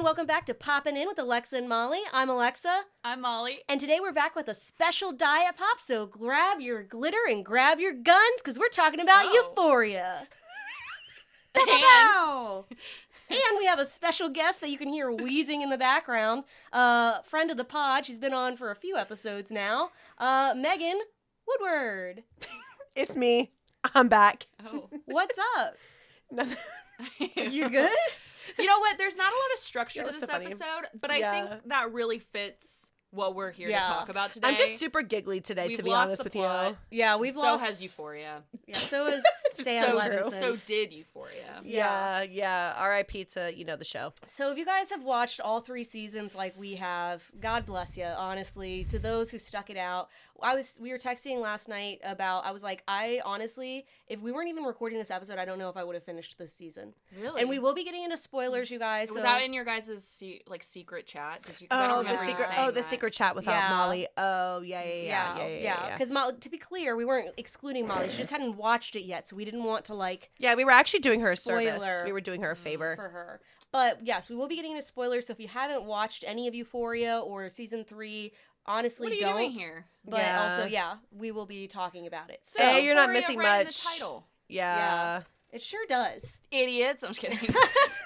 welcome back to Poppin' In with Alexa and Molly. I'm Alexa. I'm Molly. And today we're back with a special Diet Pop, so grab your glitter and grab your guns, because we're talking about Euphoria. And we have a special guest that you can hear wheezing in the background. Friend of the pod. She's been on for a few episodes now. Megan Woodward. It's me. I'm back. Oh. What's up? Nothing. You good? You know what? There's not a lot of structure That to was this so funny. episode, but I think that really fits what we're here to talk about today. I'm just super giggly today, We've to be lost honest the with plot. you. Yeah, we've lost. So has Euphoria. Yeah, so is Sam So Levinson. So did Euphoria. Yeah. R.I.P. to, the show. So if you guys have watched all 3 seasons like we have, God bless you, honestly. To those who stuck it out, we were texting last night about, I was like, I honestly, if we weren't even recording this episode, I don't know if I would have finished this season. Really? And we will be getting into spoilers, you guys. Was that in your guys' secret chat? Did you? 'Cause I don't remember you saying the that. secret chat without Molly. Oh, yeah. Because to be clear, we weren't excluding Molly. She just hadn't watched it yet, so we didn't want to Yeah, we were actually doing her a service. Spoiler. We were doing her a favor. For her. But yes, we will be getting into spoilers, so if you haven't watched any of Euphoria or season 3, honestly, What are you don't. doing here? But Yeah. also, we will be talking about it. So Hey, you're not Euphoria missing right in much. the title. Yeah. It sure does. Idiots. I'm just kidding.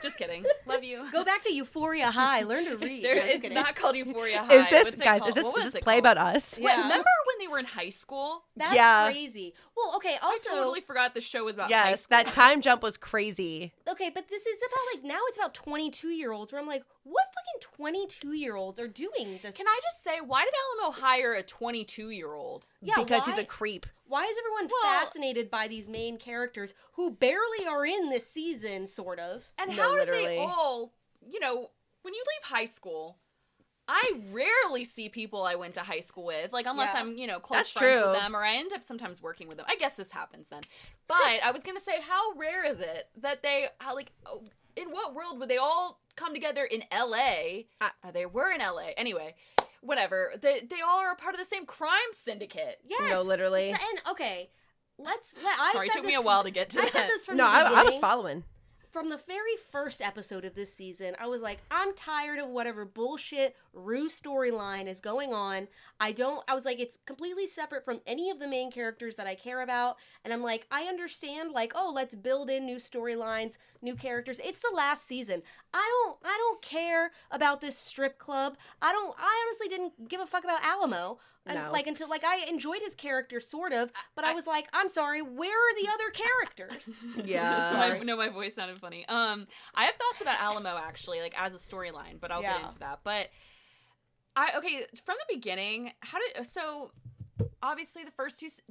Just kidding. Love you. Go back to Euphoria High. Learn to read. No, just It's kidding. not called Euphoria High. Is this, What's it guys, called? is What was this it play called? about us? Yeah. Wait, remember when they were in high school? That's Yeah. crazy. Well, okay, I also... totally forgot the show was about high Yes, school. that time jump was crazy. Okay, but this is about, now it's about 22-year-olds, where I'm like, what fucking 22-year-olds are doing this? Can I just say, why did Alamo hire a 22-year-old? Yeah, Because why? he's a creep. Why is everyone fascinated by these main characters who barely are in this season, sort of? And No, how did literally. they all, when you leave high school, I rarely see people I went to high school with, unless I'm, close That's friends true. with them, or I end up sometimes working with them. I guess this happens then. But I was going to say, how rare is it that in what world would they all come together in L.A.? They were in L.A. Anyway, whatever. They all are a part of the same crime syndicate. Yes. No, literally. And, okay, Sorry, it took me a while to get to that. I said this from No, the beginning. I was following. From the very first episode of this season, I was like, I'm tired of whatever bullshit Rue storyline is going on. I was like, it's completely separate from any of the main characters that I care about. And I'm like, I understand, let's build in new storylines, new characters. It's the last season. I don't care about this strip club. I honestly didn't give a fuck about Alamo. No. Until I enjoyed his character sort of, but I was like, I'm sorry, where are the other characters? Yeah. So my voice sounded funny. I have thoughts about Alamo actually, as a storyline, but I'll get into that. But from the beginning, obviously the first season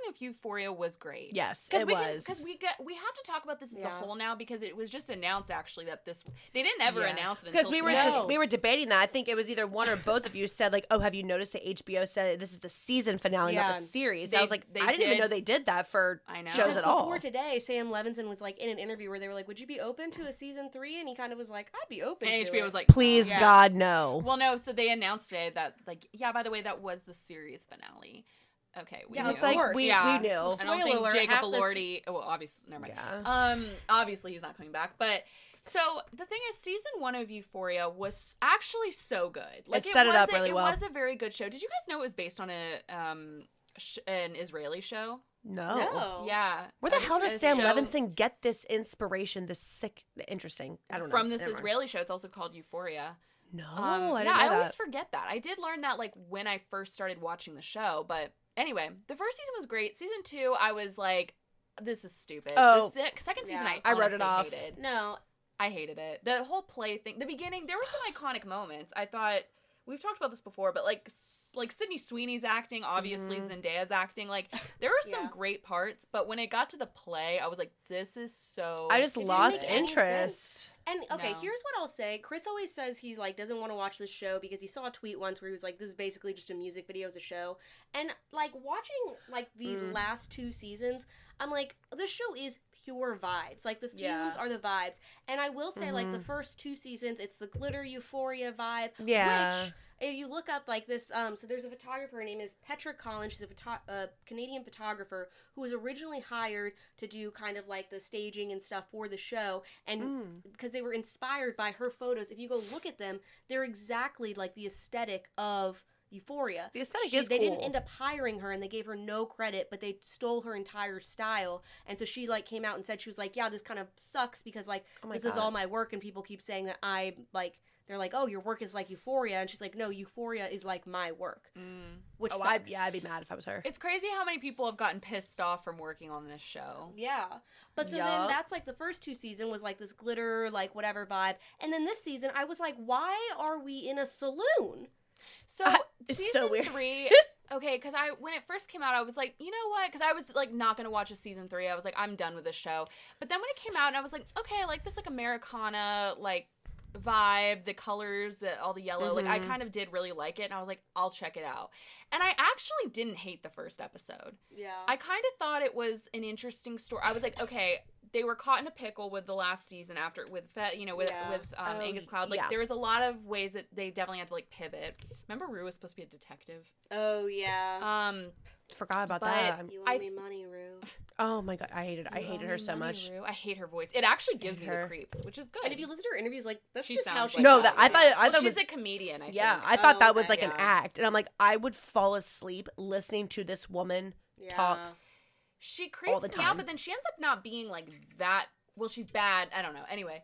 of Euphoria was great. Yes, it was. Because we have to talk about this as a whole now, because it was just announced actually that they didn't ever announce it until because we were debating that. I think it was either one or both of you said oh, have you noticed that HBO said this is the season finale, not the series? I was like, I didn't even know they did that for shows at all. Before today, Sam Levinson was in an interview where they were like, would you be open to a season 3? And he kind of was like, I'd be open to it. And HBO was like, please God, no. Well, no, so they announced today that by the way, that was the series finale. Okay, we knew. It's like we knew. I don't Spoiler think alert, Jacob half this- Elordi. Well, obviously, never mind. Yeah. Obviously he's not coming back. But so the thing is, season 1 of Euphoria was actually so good. It set it up really well. It was a very good show. Did you guys know it was based on an Israeli show? No. Yeah. Where the hell does Sam Levinson get this inspiration? Interesting. I don't know. From this Israeli show. It's also called Euphoria. No, I didn't know that. I always forget that. I did learn that when I first started watching the show, but. Anyway, the first season was great. Season 2, I was like, this is stupid. Oh. The second season, I wrote it off. hated. No. I hated it. The whole play thing. The beginning, there were some iconic moments. I thought, we've talked about this before, but like Sydney Sweeney's acting, obviously Zendaya's acting, there were some great parts, but when it got to the play, I was like, this is so I just lost make any interest. And okay, No. here's what I'll say. Chris always says he's doesn't want to watch this show because he saw a tweet once where he was like, this is basically just a music video as a show. And watching the last 2 seasons, I'm like, this show is pure vibes. The fumes are the vibes. And I will say the first 2 seasons, it's the glitter Euphoria vibe. Yeah. Which if you look up like this, so there's a photographer. Her name is Petra Collins. She's a Canadian photographer who was originally hired to do kind of like the staging and stuff for the show, and because they were inspired by her photos. If you go look at them, they're exactly like the aesthetic of Euphoria. The aesthetic is They cool. didn't end up hiring her, and they gave her no credit, but they stole her entire style. And so she like came out and said, she was like, yeah, this kind of sucks because like this is all my work, and people keep saying that I like, they're like, oh, your work is like Euphoria, and she's like, no, Euphoria is like my work, which sucks. I'd be mad if I was her. It's crazy how many people have gotten pissed off from working on this show. Yeah, but so then that's like the first 2 seasons was like this glitter, like whatever vibe, and then this season I was like, why are we in a saloon? So it's season so weird. 3, okay, because when it first came out, I was like, you know what? Because I was like not gonna watch a season 3. I was like, I'm done with this show. But then when it came out, and I was like, okay, I like this like Americana like vibe, the colors, all the yellow. Like I kind of did really like it, and I was like, I'll check it out. And I actually didn't hate the first episode. Yeah, I kind of thought it was an interesting story. I was like, okay. They were caught in a pickle with the last season after with Angus Cloud. Like there was a lot of ways that they definitely had to like pivot. Remember Rue was supposed to be a detective. Oh yeah. Forgot about that. You owe me money, Rue. Oh my god, I hated her so much. Rue. I hate her voice. It actually gives me the creeps, which is good. And if you listen to her interviews, like that's she just how she. like no, that I thought she's a comedian. I think. I thought that was like okay. an act, and I'm like, I would fall asleep listening to this woman talk. She creeps me out, but then she ends up not being like that. Well, she's bad. I don't know. Anyway,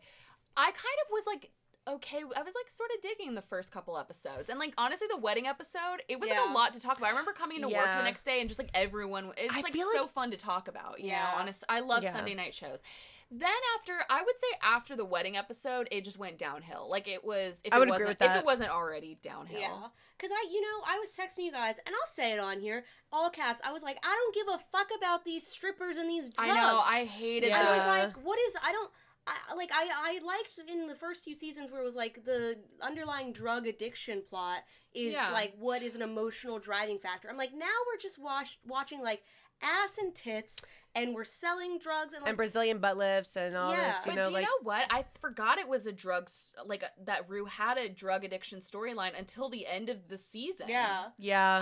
I kind of was like, okay. I was like sort of digging the first couple episodes. And like, honestly, the wedding episode, it was like a lot to talk about. I remember coming into work the next day and just like everyone, it's like so fun to talk about, you know, honestly. I love Sunday night shows. Then I would say after the wedding episode, it just went downhill. Like it was, if it wasn't already downhill. Yeah. Because I was texting you guys, and I'll say it on here, all caps. I was like, I don't give a fuck about these strippers and these drugs. I know, I hated that. I was like, I liked in the first few seasons where it was like the underlying drug addiction plot is like what is an emotional driving factor. I'm like, now we're just watching like ass and tits, and we're selling drugs and Brazilian butt lifts and all this. You know what? I forgot it was a drugs that Rue had a drug addiction storyline until the end of the season. Yeah.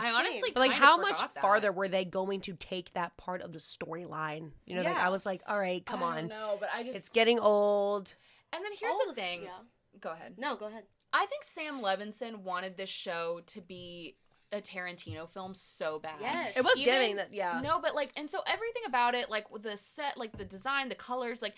I honestly, but like, how much farther were they going to take that part of the storyline? You know, like I was like, all right, come on. No, but it's getting old. And then here's the thing. Yeah. Go ahead. No, go ahead. I think Sam Levinson wanted this show to be a Tarantino film so bad. Yes. It was giving that, No, but like, and so everything about it, like with the set, like the design, the colors, like,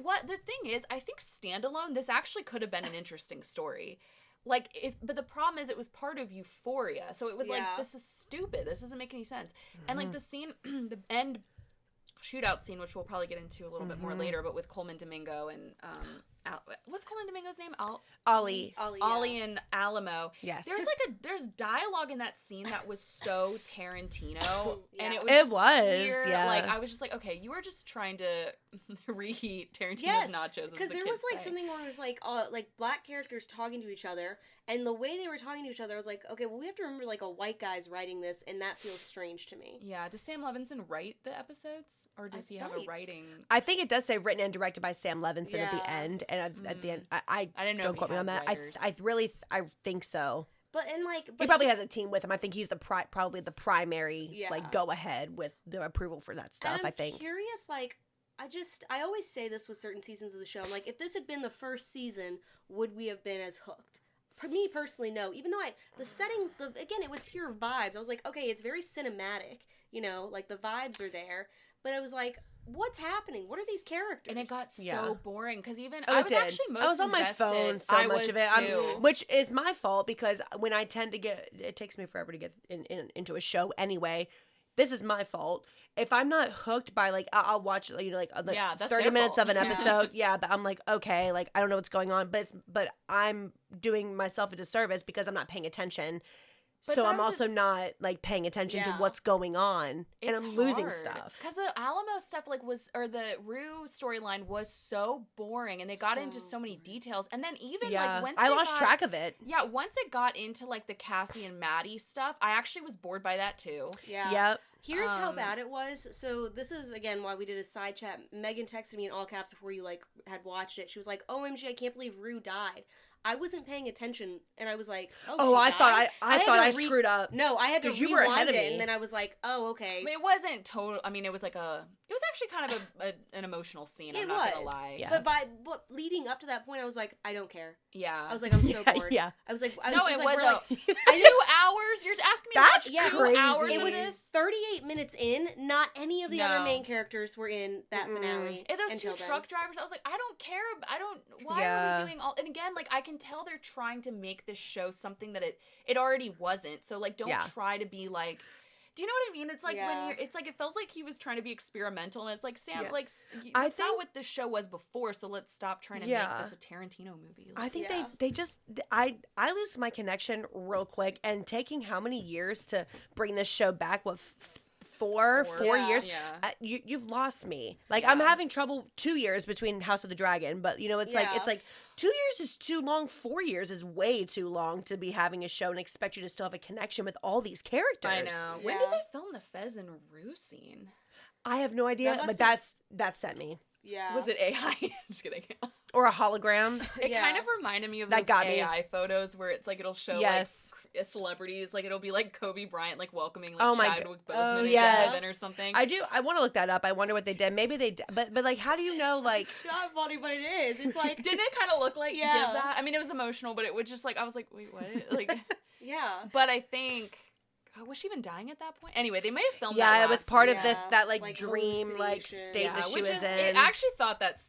what the thing is, I think standalone, this actually could have been an interesting story. Like, but the problem is it was part of Euphoria. So it was like, this is stupid. This doesn't make any sense. And like the scene, the end shootout scene, which we'll probably get into a little bit more later, but with Coleman Domingo and, what's Coleman Domingo's name? Ollie and Alamo. Yes. There's dialogue in that scene that was so Tarantino, and it was weird. Yeah. Like I was just like, okay, you were just trying to reheat Tarantino's nachos. Because there was like something where it was like black characters talking to each other, and the way they were talking to each other, I was like, okay, well we have to remember like a white guy's writing this, and that feels strange to me. Yeah. Does Sam Levinson write the episodes, or does he have a writing? I think it does say written and directed by Sam Levinson at the end. And at the end, I didn't know. Don't quote me on that. I think so. But he probably has a team with him. I think he's probably the primary like go ahead with the approval for that stuff. And I think. I'm curious, like I always say this with certain seasons of the show. I'm like, if this had been the first season, would we have been as hooked? For me personally, no. Even though the setting, again, it was pure vibes. I was like, okay, it's very cinematic. You know, like the vibes are there. But I was like, what's happening? What are these characters? And it got so boring because even I was actually most I was on my phone so much of it, which is my fault because when I tend to it takes me forever to get into a show anyway. This is my fault. If I'm not hooked by like I'll watch 30 minutes of an episode. But I'm like, okay, like I don't know what's going on, but I'm doing myself a disservice because I'm not paying attention. So I'm also not like paying attention to what's going on, and I'm losing stuff. Because the Alamo stuff the Rue storyline was so boring, and they got into so many details. And then even like once I lost track of it. Yeah, once it got into like the Cassie and Maddie stuff, I actually was bored by that too. Yeah. Yep. Here's how bad it was. So this is again why we did a side chat. Megan texted me in all caps before you like had watched it. She was like, "OMG, I can't believe Rue died." I wasn't paying attention, and I was like, I thought I screwed up. No, I had to you were ahead rewind of it, me. and then I was like, oh, okay. I mean, it wasn't total. I mean, it was like it was actually kind of an emotional scene. I'm not gonna lie. Yeah. But leading up to that point, I was like, I don't care. Yeah. I was like, I'm so bored. Yeah. I was like, it was 2 hours. You're asking me That's to watch 2 crazy. hours It of was this? 38 minutes in. Not any of the other main characters were in that finale. If those two truck drivers, I was like, I don't care. Why are we doing all? And again, like I can tell they're trying to make this show something that it already wasn't. So like, don't try to be like. Do you know what I mean? It's like when it's like it feels like he was trying to be experimental, and it's like Sam, like that's not what this show was before. So let's stop trying to make this a Tarantino movie. Like, I think they just I lose my connection real quick, and taking how many years to bring this show back? What? 4 years. Yeah. You've lost me. Like I'm having trouble 2 years between House of the Dragon, but it's like 2 years is too long. 4 years is way too long to be having a show and expect you to still have a connection with all these characters. I know. When did they film the Fez and Rue scene? I have no idea, but that sent me. Yeah. Was it AI? Just kidding. Or a hologram. It kind of reminded me of those AI photos where it's like it'll show like celebrities, like it'll be like Kobe Bryant like welcoming like Chadwick Boseman in heaven or something. I want to look that up. I wonder what they did. Maybe they did, but like how do you know like it's not funny, but it is. It's like didn't it kind of look like give that? I mean, it was emotional, but it was just like I was like, wait, what? Like But I think was she even dying at that point? Anyway, they may have filmed that. Yeah, it was part of this that like dream state that she was in. I actually thought that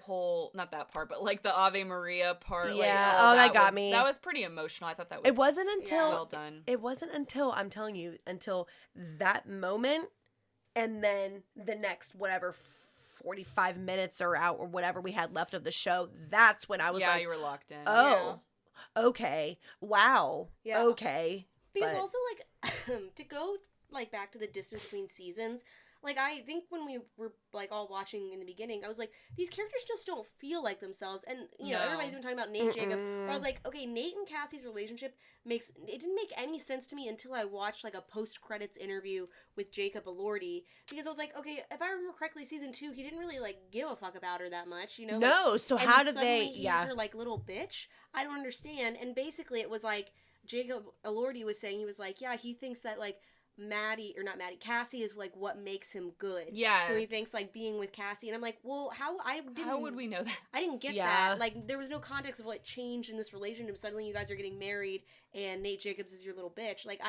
whole not that part, but like the Ave Maria part. Yeah, like, that got me. That was pretty emotional. I thought that was. It wasn't until well done. It wasn't until I'm telling you until that moment, and then the next 45 minutes or out or whatever we had left of the show. That's when I was like, you were locked in. Oh, okay, wow, okay. Because also, like, to go, like, back to the distance between seasons, like, I think when we were, like, all watching in the beginning, I was like, these characters just don't feel like themselves. And, you know, everybody's been talking about Nate Jacobs, where I was like, okay, Nate and Cassie's relationship it didn't make any sense to me until I watched, like, a post-credits interview with Jacob Elordi, because I was like, okay, if I remember correctly, season 2, he didn't really, like, give a fuck about her that much, you know? No, like, so how did they, he's her, like, little bitch? I don't understand. And basically it was like, Jacob Elordi was saying, he was like, yeah, he thinks that, like, Cassie is, like, what makes him good. Yeah. So he thinks, like, being with Cassie. And I'm like, well, how would we know that? I didn't get that. Like, there was no context of what changed in this relationship. Suddenly you guys are getting married and Nate Jacobs is your little bitch. Like,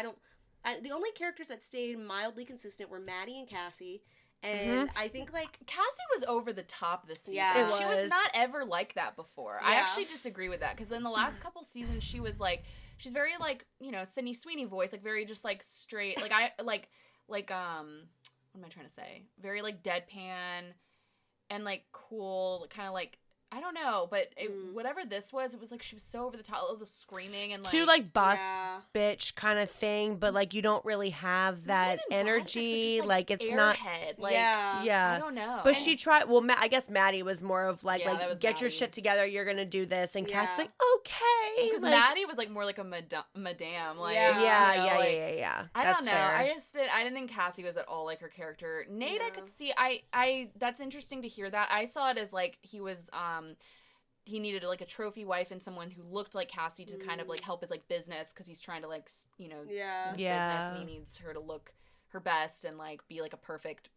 the only characters that stayed mildly consistent were Maddie and Cassie. And I think, like, Cassie was over the top this season. Yeah, she was not ever like that before. Yeah. I actually disagree with that, because in the last couple seasons, she was like, she's very like, you know, Sydney Sweeney voice, like very just like straight, like what am I trying to say? Very like deadpan and like cool, kind of like, I don't know, but whatever this was, it was like she was so over the top, all the screaming and like too like boss bitch kind of thing, but like you don't really have that energy. Bitch, like it's not. Like, yeah, I don't know. But she tried. Well, I guess Maddie was more of like get Maddie. your shit together. You're gonna do this, and Cassie's like okay, because like, Maddie was like more like a madame. Like yeah. I That's don't know. fair. I didn't think Cassie was at all like her character. Nate, I could see. I that's interesting to hear that. I saw it as like he was he needed like a trophy wife and someone who looked like Cassie to kind of like help his like business, because he's trying to like his business, and he needs her to look her best and like be like a perfect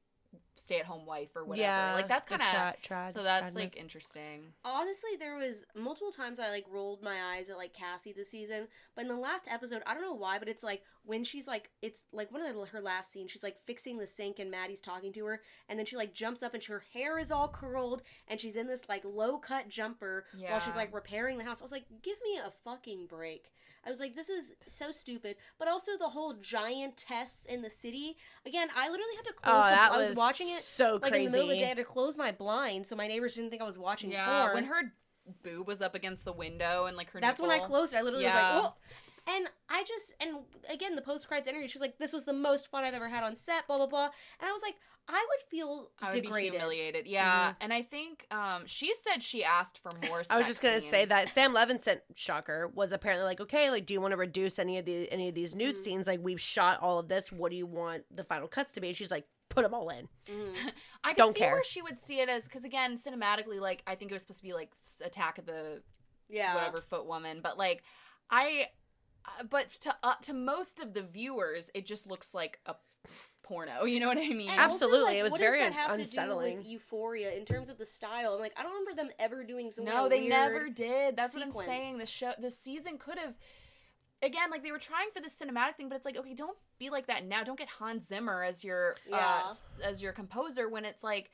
stay-at-home wife or whatever. Like that's kind of so that's like interesting. Honestly, there was multiple times I like rolled my eyes at like Cassie this season, but in the last episode, I don't know why, but it's like when she's like, it's like one of her last scenes, she's like fixing the sink and Maddie's talking to her, and then she like jumps up and her hair is all curled and she's in this like low cut jumper while she's like repairing the house. I was like, give me a fucking break. I was like, this is so stupid. But also the whole giantess in the city. Again, I literally had to close I was watching it so like crazy. in the middle of the day. I had to close my blinds so my neighbors didn't think I was watching porn. When her boob was up against the window and like her That's nipple. when I closed it. I literally was like, oh. And again, the post-credits interview, she was like, this was the most fun I've ever had on set, blah, blah, blah. And I was like, I would feel degraded. Be humiliated. Yeah. And I think she said she asked for more I was just going to say that Sam Levinson, shocker, was apparently like, okay, like, do you want to reduce any of these nude scenes? Like, we've shot all of this. What do you want the final cuts to be? And she's like, put them all in. I can see where she would see it as, because again, cinematically, like, I think it was supposed to be like Attack of the whatever foot woman. But like, but to most of the viewers, it just looks like a porno. You know what I mean? And Absolutely, also, like, it was what very does that have unsettling. To do with Euphoria in terms of the style? I'm like, I don't remember them ever doing some. No, they weird never did. That's sequence. what I'm saying. The season could have. Again, like, they were trying for the cinematic thing, but it's like, okay, don't be like that now. Don't get Hans Zimmer as your composer when it's like.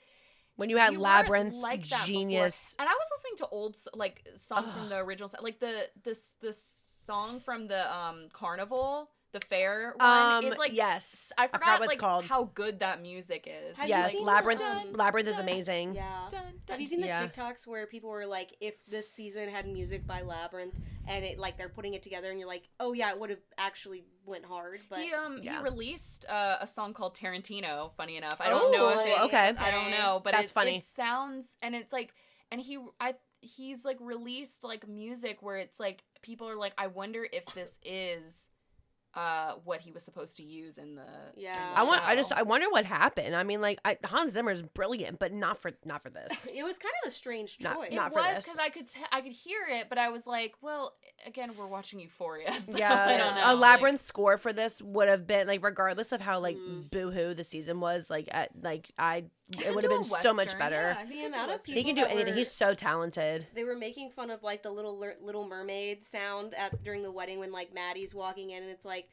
When you had you Labyrinth's like genius. And I was listening to old like songs from the original, like this song from the Carnival, the fair one is like, yes, I forgot what it's like called. how good that music is. Have yes, you seen Labyrinth is amazing. Yeah. Have you seen the TikToks where people were like, if this season had music by Labyrinth and it like they're putting it together and you're like, oh yeah, it would have actually went hard. But he released a song called Tarantino. Funny enough, I don't know if it's okay. I don't know, but that's funny. It sounds, and it's like, and he's like released like music where it's like people are like, I wonder if this is what he was supposed to use in the I wonder what happened. I mean, like Hans Zimmer's brilliant, but not for this. It was kind of a strange choice. Not it for was this. because I could hear it, but I was like, well, again, we're watching Euphoria. So yeah, I don't know. A Labyrinth score for this would have been like, regardless of how like boohoo the season was, like it would have been so much better. Yeah, the amount of people he can do anything. He's so talented. They were making fun of like the Little Mermaid sound during the wedding when like Maddie's walking in and it's like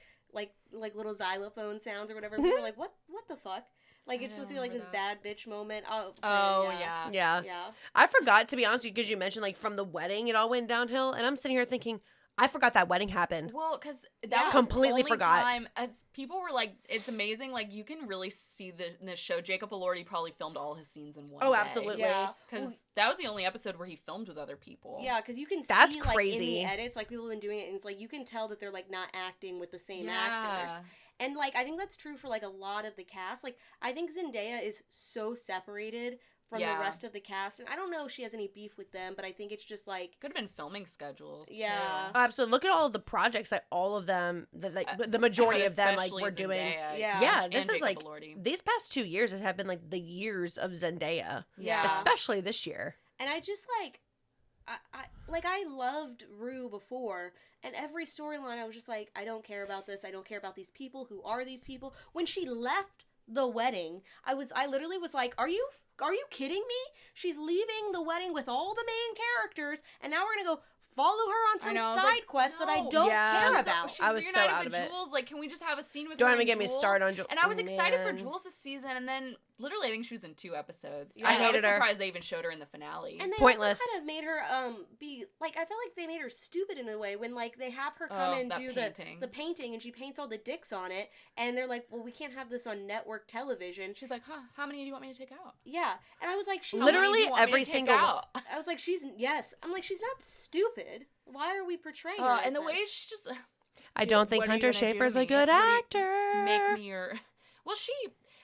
little xylophone sounds or whatever. People were like, what the fuck? Like it's supposed to be like this bad bitch moment. Yeah. I forgot, to be honest with you, because you mentioned like from the wedding it all went downhill, and I'm sitting here thinking, I forgot that wedding happened. Well, because that was completely the only forgot. time, as people were like, it's amazing. Like you can really see in this show. Jacob Elordi probably filmed all his scenes in one day. Oh, absolutely. Yeah, because that was the only episode where he filmed with other people. Yeah, because you can That's see crazy. like in the edits, like people have been doing it, and it's like you can tell that they're like not acting with the same actors. And like I think that's true for like a lot of the cast. Like I think Zendaya is so separated from the rest of the cast, and I don't know if she has any beef with them, but I think it's just like could have been filming schedules. Yeah, oh, absolutely. Look at all of the projects that all of them, the majority of them, like we're doing. Zendaya, this is like Elordi. These past 2 years have been like the years of Zendaya. Yeah, especially this year. And I just like, I loved Rue before. And every storyline, I was just like, I don't care about this. I don't care about these people. Who are these people? When she left the wedding, I literally was like, are you kidding me? She's leaving the wedding with all the main characters, and now we're gonna go follow her on some side quest that I don't care about. She's I was so out of it. Jules. Like, can we just have a scene with Don't her even and get me Jules? started on Jules. And I was excited for Jules this season, and then literally I think she was in 2 episodes. Yeah. I hated was her. surprised they even showed her in the finale. And they Pointless. also kind of made her be like, I felt like they made her stupid in a way when like they have her come and do the painting and she paints all the dicks on it, and they're like, well, we can't have this on network television. She's like, how many do you want me to take out? Yeah, and I was like, she's literally every single one. I was like, I'm like, she's not stupid. Why are we portraying her and the this? way she just I don't think Hunter Schafer's a good actor. Make me your well,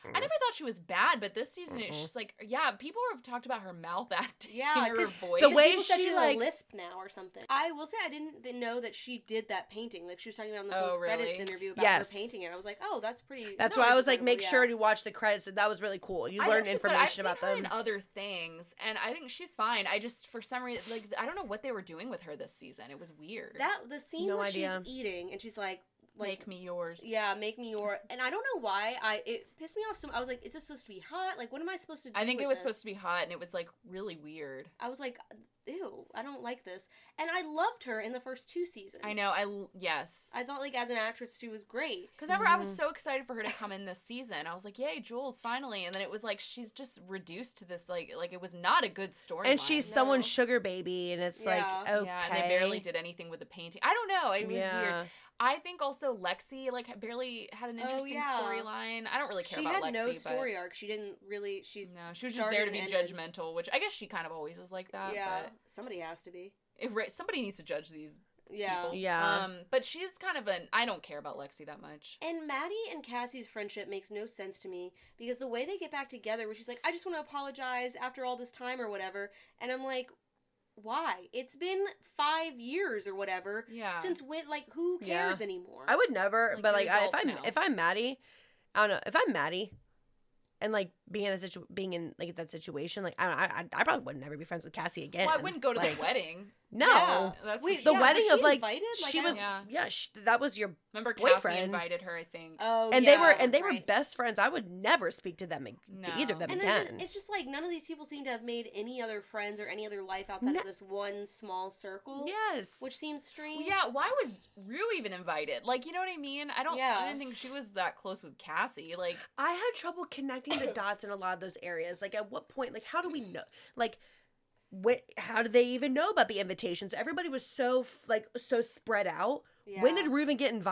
I never thought she was bad, but this season it's just like, people have talked about her mouth acting, her voice. The way people said she she's like a lisp now or something. I will say I didn't know that she did that painting. Like she was talking about in the post credits interview about her painting it. I was like, oh, that's pretty. That's why I was like, make sure to watch the credits. That was really cool. You learn information about them. I've seen her in other things, and I think she's fine. I just for some reason I don't know what they were doing with her this season. It was weird. The scene where she's eating and she's like, make me yours. Yeah, make me yours. And I don't know why. It pissed me off. So I was like, is this supposed to be hot? Like, what am I supposed to do? I think it was supposed to be hot, and it was like really weird. I was like, ew, I don't like this. And I loved her in the first 2 seasons. I know. Yes. I thought like as an actress she was great. Because remember, I was so excited for her to come in this season. I was like, yay, Jules, finally. And then it was like she's just reduced to this like it was not a good story. And she's someone's sugar baby, and it's like, okay. Yeah, and they barely did anything with the painting. I don't know. It was weird. I think also Lexi like barely had an interesting storyline. I don't really care about Lexi. She had no story arc. She didn't really. She was just there to be judgmental, which I guess she kind of always is like that. Yeah, but somebody has to be. Somebody needs to judge these. People. Yeah. But she's kind of I don't care about Lexi that much. And Maddie and Cassie's friendship makes no sense to me because the way they get back together, where she's like, I just want to apologize after all this time or whatever, and I'm like, why? It's been 5 years or whatever. Yeah. Since when? Like, who cares anymore? I would never. But like, if I'm Maddie, I don't know. If I'm Maddie, and like being in like that situation, like I probably would never be friends with Cassie again. Well, I wouldn't go to the wedding. No, yeah, that's the wedding was of like invited? she was. That was your remember boyfriend. Cassie invited her, I think. Oh, and yeah, they were best friends. I would never speak to them to either of them and again. It's just like none of these people seem to have made any other friends or any other life outside of this one small circle. Yes, which seems strange. Yeah, why was Rue even invited? Like, you know what I mean? I didn't think she was that close with Cassie. Like, I had trouble connecting the dots in a lot of those areas. Like, at what point? Like, how do we know? Like, how did they even know about the invitations? Everybody was so spread out. Yeah. When did Rue even get an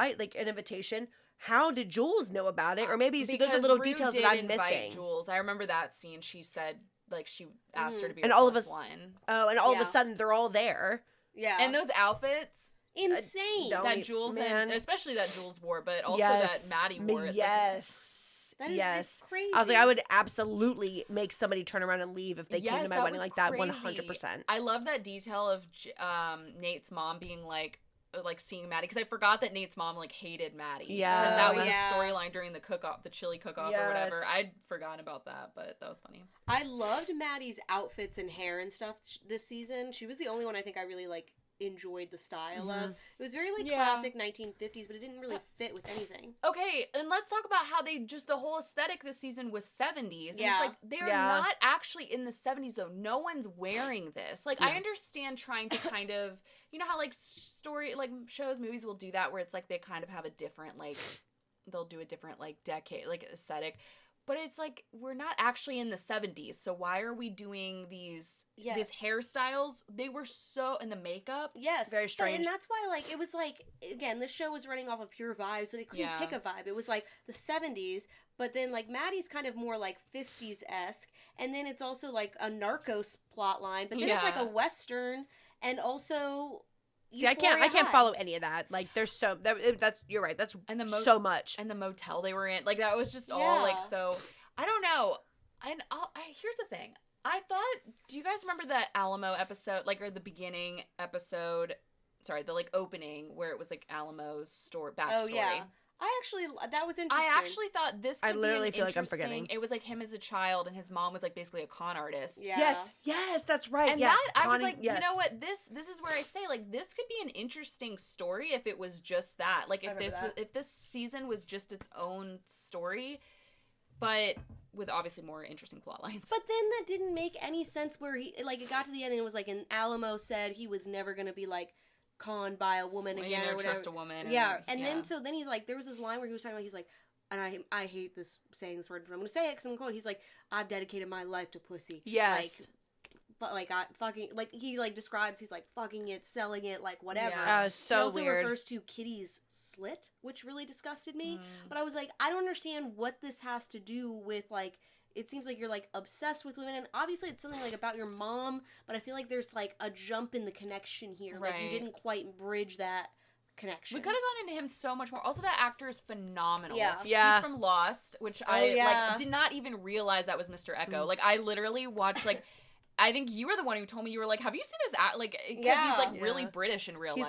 invitation? How did Jules know about it? Or maybe those are little Rue details did that I'm invite missing. Jules, I remember that scene. She said like she asked her to be and her all plus of us, one. Oh, and all of a sudden they're all there. Yeah, and those outfits. Insane. That Jules and especially that Jules wore, but also that Maddie wore. Yes. That is crazy. I was like, I would absolutely make somebody turn around and leave if they came to my wedding like that, 100%. I love that detail of Nate's mom being like seeing Maddie, because I forgot that Nate's mom like hated Maddie. Yeah, that was a storyline during the cook-off, the chili cook-off or whatever. I'd forgotten about that, but that was funny. I loved Maddie's outfits and hair and stuff this season. She was the only one I think I really enjoyed the style of. It was very classic 1950s, but it didn't really fit with anything. Okay, and let's talk about how they just the whole aesthetic this season was 70s. And yeah. It's like they're not actually in the 70s though. No one's wearing this. Like I understand trying to kind of, you know how like shows, movies will do that where it's like they kind of have a different they'll do a different decade aesthetic. But it's like we're not actually in the 70s, so why are we doing these hairstyles? They were so in the makeup. Yes, very strange. And that's why it was again, this show was running off of pure vibes, but it couldn't pick a vibe. It was the 70s, but then Maddie's kind of more 50s-esque, and then it's also a Narcos plot line, but then it's a Western, and also. See, I can't follow any of that. There's that's you're right. That's so much. And the motel they were in, that was just all so. I don't know. And here's the thing. I thought. Do you guys remember the Alamo episode, or the beginning episode? Sorry, the opening where it was Alamo's backstory. Oh yeah. That was interesting. I actually thought this could I literally be feel like I'm forgetting. It was him as a child, and his mom was basically a con artist. Yeah. Yes, that's right. And yes, I was you know what? This is where I say this could be an interesting story if it was just that. If this season was just its own story, but with obviously more interesting plot lines. But then that didn't make any sense where he it got to the end and it was and Alamo said he was never gonna be conned by a woman again or whatever. Trust a woman. And then he's there was this line where he was talking about, he's and I hate saying this word, but I'm gonna say it because I'm gonna quote. He's I've dedicated my life to pussy. Yes. But I fucking he describes he's fucking it, selling it, whatever. Yeah. So he also weird. refers to Kitty's slit, which really disgusted me. But I was I don't understand what this has to do with it seems you're obsessed with women, and obviously it's something about your mom, but I feel there's a jump in the connection here. Right. You didn't quite bridge that connection. We could have gone into him so much more. Also, that actor is phenomenal. Yeah. He's from Lost, which I did not even realize that was Mr. Echo. I literally watched I think you were the one who told me, you were have you seen this because he's really British in real life.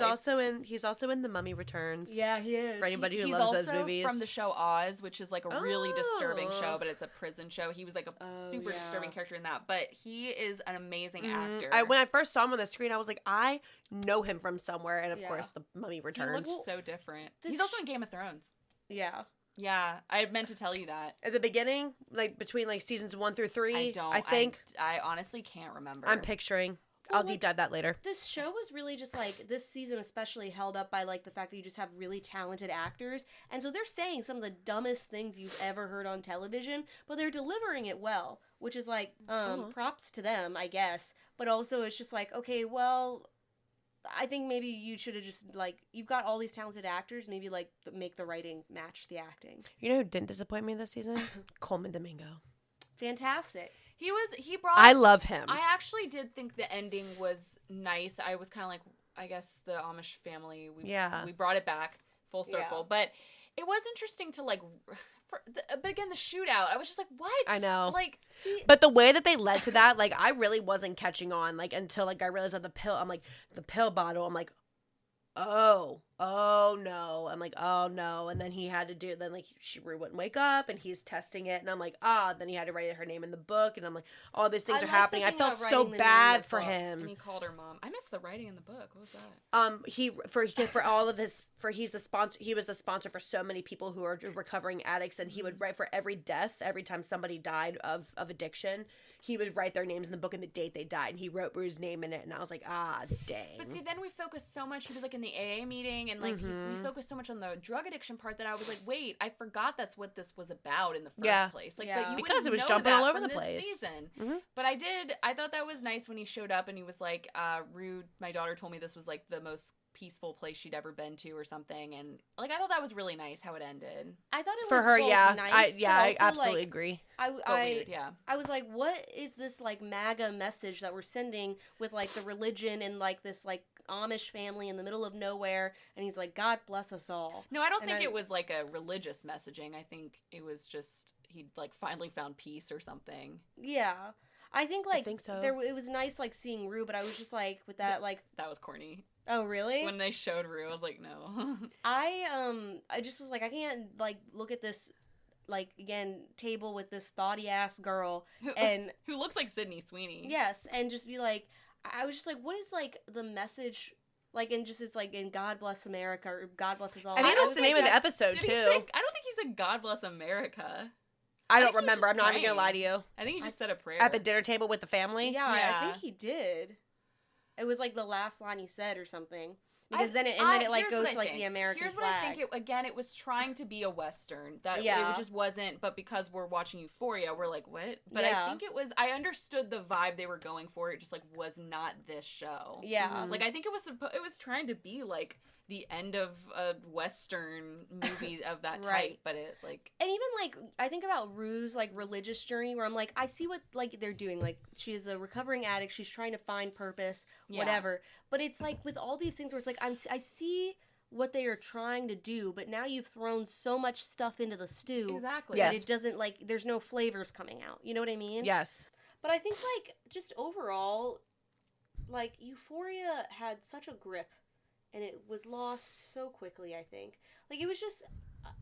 He's also in The Mummy Returns. Yeah, he is. For anybody who loves those movies. He's also from the show Oz, which is a really disturbing show, but it's a prison show. He was a super disturbing character in that, but he is an amazing actor. When I first saw him on the screen, I was I know him from somewhere, and of course, The Mummy Returns. He looks so different. He's also in Game of Thrones. Yeah. Yeah, I meant to tell you that. At the beginning, between seasons 1 through 3, I think. I honestly can't remember. I'm picturing. I'll deep dive that later. This show was really just this season especially held up by the fact that you just have really talented actors, and so they're saying some of the dumbest things you've ever heard on television, but they're delivering it well, which is props to them, I guess. But also it's just okay, well, I think maybe you should have just you've got all these talented actors, maybe make the writing match the acting. You know who didn't disappoint me this season? Coleman Domingo. Fantastic. He brought. I love him. I actually did think the ending was nice. I was kind of I guess the Amish family. We brought it back full circle, but it was interesting to but again, the shootout, I was just what? I know. See, but the way that they led to that, I really wasn't catching on, until, I realized that the pill, I'm the pill bottle, I'm oh no. I'm like, oh no. And then he had to do, then like Rue wouldn't wake up and he's testing it. And I'm like, then he had to write her name in the book. And I'm like, all these things are happening. I felt so bad for him. And he called her mom. I missed the writing in the book. What was He that? for all of his, he's the sponsor. He was the sponsor for so many people who are recovering addicts. And he would write for every death, every time somebody died of addiction, he would write their names in the book and the date they died. And he wrote Rue's name in it. And I was like, dang. But see, then we focused so much. He was like in the AA meeting, and like we focused so much on the drug addiction part that I was like, wait, I forgot that's what this was about in the first place. Like, but you because it was know jumping all over from the place. Season. But I thought that was nice when he showed up and he was like, Rue, my daughter told me this was like the most peaceful place she'd ever been to or something, and like I thought that was really nice how it ended. I thought it for was her, nice. I absolutely agree. I was like, what is this like MAGA message that we're sending with like the religion and like this like Amish family in the middle of nowhere? And he's like, God bless us all. No, I don't think it was like a religious messaging. I think it was just he like finally found peace or something. Yeah. I think so. It was nice like seeing Rue, but I was just like with that like that was corny. Oh really? When they showed Rue, I was like, no. I just was like, I can't like look at this like again table with this thoughty ass girl and who looks like Sydney Sweeney. Yes, and just be like, I was just like, what is like the message? Like, and just it's like in God Bless America or God Bless Us All. I think that's the name of the episode too. I don't think he said God Bless America. I don't remember. I'm not even gonna lie to you. I think he just said a prayer at the dinner table with the family. Yeah, I think he did. It was like the last line he said or something. Because then it like goes to like the American flag. Here's what I think it was trying to be a Western. That it just wasn't, but because we're watching Euphoria, we're like, what? But I think I understood the vibe they were going for. It just like was not this show. Yeah. Like I think it was trying to be like the end of a Western movie of that type, but it like... And even like, I think about Rue's like religious journey where I'm like, I see what like they're doing. Like she is a recovering addict. She's trying to find purpose, whatever. But it's like with all these things where it's like, I see what they are trying to do, but now you've thrown so much stuff into the stew. Exactly. That it doesn't like, there's no flavors coming out. You know what I mean? Yes. But I think like just overall, like Euphoria had such a grip. And it was lost so quickly, I think. Like, it was just,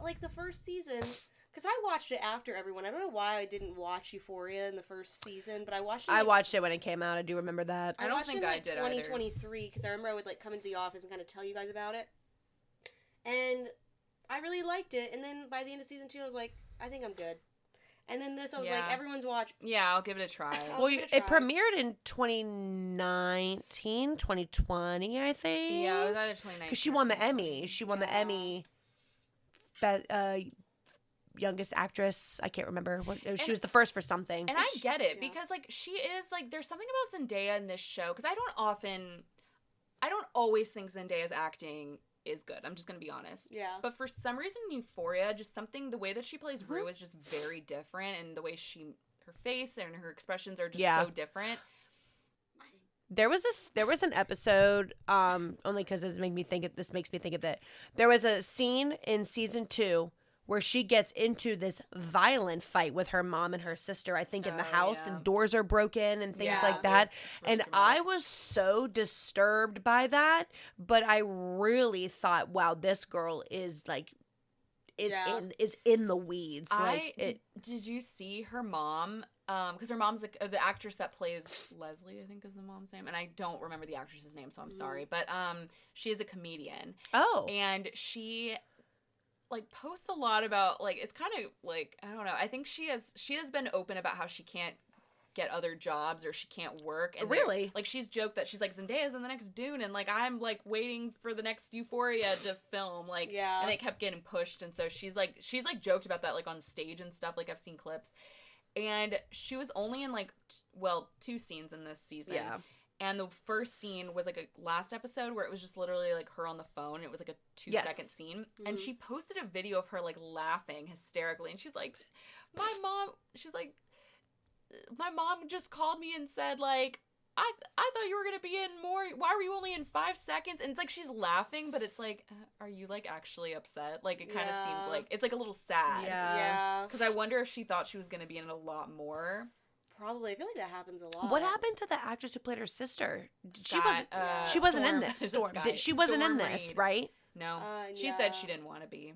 like, the first season... Because I watched it after everyone. I don't know why I didn't watch Euphoria in the first season, but I watched it... I watched it when it came out. I do remember that. I don't think I did 2023, because I remember I would, like, come into the office and kind of tell you guys about it. And I really liked it. And then by the end of season 2, I was like, I think I'm good. And then this, I was like, everyone's watching. Yeah, I'll give it a try. Well, it premiered in 2019, 2020, I think. Yeah, it was either 2019. Because she won the Emmy. She won the Emmy. Youngest actress. I can't remember. She was the first for something. And I get it, because, like, she is, like, there's something about Zendaya in this show. Because I don't always think Zendaya's acting is good. I'm just gonna be honest. Yeah. But for some reason, Euphoria, just the way that she plays Rue is just very different, and the way her face and her expressions are just so different. There was an episode, only because this makes me think of that. There was a scene in season 2 where she gets into this violent fight with her mom and her sister, I think in the house, and doors are broken and things like that. And I was so disturbed by that, but I really thought, wow, this girl is like, is in the weeds. Did you see her mom? Because her mom's the actress that plays Leslie, I think is the mom's name, and I don't remember the actress's name, so I'm sorry. But she is a comedian. Oh, and she like posts a lot about like, it's kind of like, I don't know. I think she has been open about how she can't get other jobs or she can't work. And really, like she's joked that she's like, Zendaya's in the next Dune, and like I'm like waiting for the next Euphoria to film, like, and they kept getting pushed, and so she's like joked about that like on stage and stuff. Like I've seen clips, and she was only in like 2 scenes in this season. Yeah. And the first scene was like a last episode where it was just literally like her on the phone. It was like a 2-second scene. Mm-hmm. And she posted a video of her like laughing hysterically. And she's like, my mom just called me and said like, I thought you were going to be in more. Why were you only in 5 seconds? And it's like she's laughing, but it's like, are you like actually upset? Like it kind of seems like, it's like a little sad. Yeah. Because I wonder if she thought she was going to be in it a lot more. Probably. I feel like that happens a lot. What happened to the actress who played her sister? She Scott, wasn't in Storm. this. Storm. Sky. She wasn't in Storm this, Reed. right? No. She Yeah. said she didn't want to be.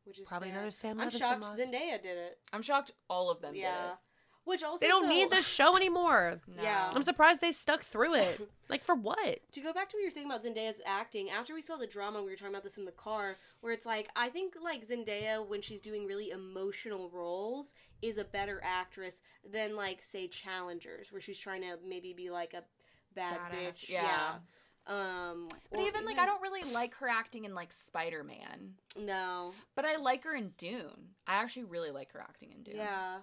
Which is Probably fair. another Sam I'm Levinson shocked loss. Zendaya did it. I'm shocked all of them did Yeah. it. Which also They don't need this show anymore. No. Yeah. I'm surprised they stuck through it. Like, for what? To go back to what you were saying about Zendaya's acting, after we saw the drama, we were talking about this in the car, where it's like, I think, like, Zendaya, when she's doing really emotional roles, is a better actress than, like, say, Challengers, where she's trying to maybe be, like, a bad Badass, bitch. yeah. But or even, like, I don't really like her acting in, like, Spider-Man. No. But I like her in Dune. I actually really like her acting in Dune. Yeah.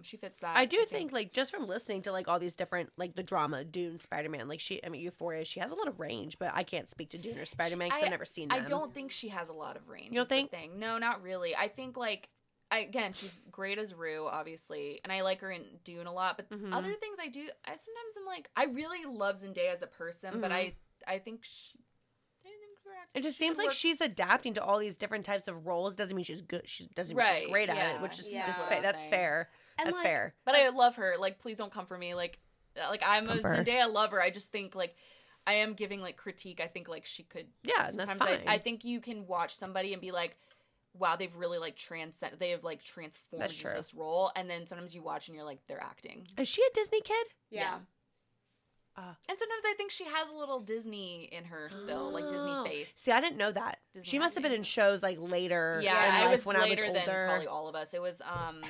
She fits that. I do think, like, just from listening to, like, all these different, like, the drama, Dune, Spider-Man, like, Euphoria, she has a lot of range, but I can't speak to Dune or Spider-Man because I've never seen them. I don't think she has a lot of range. You don't think? Thing. No, not really. I think, like, again, she's great as Rue, obviously, and I like her in Dune a lot, but other things I sometimes I'm like, I really love Zendaya as a person, but I think she... It just seems like she's adapting to all these different types of roles. Doesn't mean she's good. She doesn't mean she's great at it, which is just that's fair. And that's like, fair. But I love her. Like, please don't come for me. Like I'm a Zendaya lover. I just think, like, I am giving, like, critique. I think, like, she could. Yeah, that's fine. I think you can watch somebody and be like, wow, they've really, like, transformed into this role. And then sometimes you watch and you're like, they're acting. Is she a Disney kid? Yeah. And sometimes I think she has a little Disney in her still, like Disney face. See, I didn't know that. Disney She must have been in shows like later. Yeah, in it life was when later I was older. than probably all of us. It was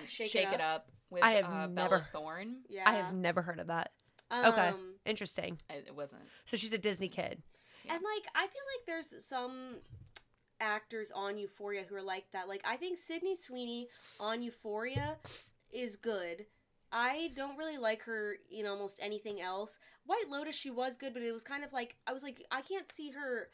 Shake It Up with I have never Bella Thorne. Yeah. I have never heard of that. Okay, interesting. It wasn't. So she's a Disney kid. And, like, I feel like there's some actors on Euphoria who are like that. Like, I think Sydney Sweeney on Euphoria is good. I don't really like her in almost anything else. White Lotus, she was good, but it was kind of like, I was like, I can't see her